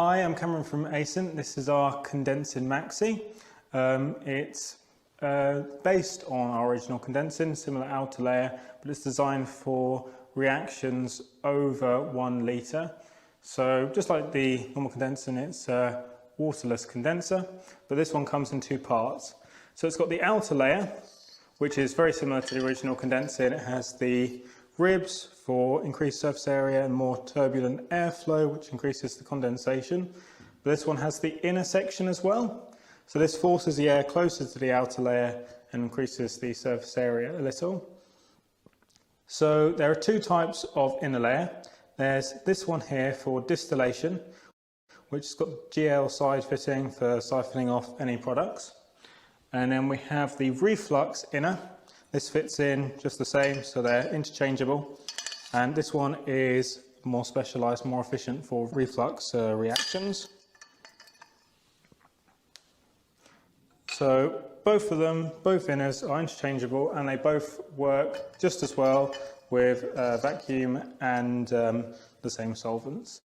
Hi, I'm Cameron from Ascent. This is our CondenSyn Maxi. It's based on our original CondenSyn, similar outer layer, but it's designed for reactions over 1 litre. So just like the normal CondenSyn, it's a waterless condenser, but this one comes in 2 parts. So it's got the outer layer, which is very similar to the original CondenSyn. It has the ribs for increased surface area and more turbulent airflow, which increases the condensation. But this one has the inner section as well. So this forces the air closer to the outer layer and increases the surface area a little. So there are 2 types of inner layer. There's this one here for distillation, which has got GL side fitting for siphoning off any products. And then we have the reflux inner. This fits in just the same, so they're interchangeable. And this one is more specialised, more efficient for reflux reactions. So both of them, both inners are interchangeable, and they both work just as well with vacuum and the same solvents.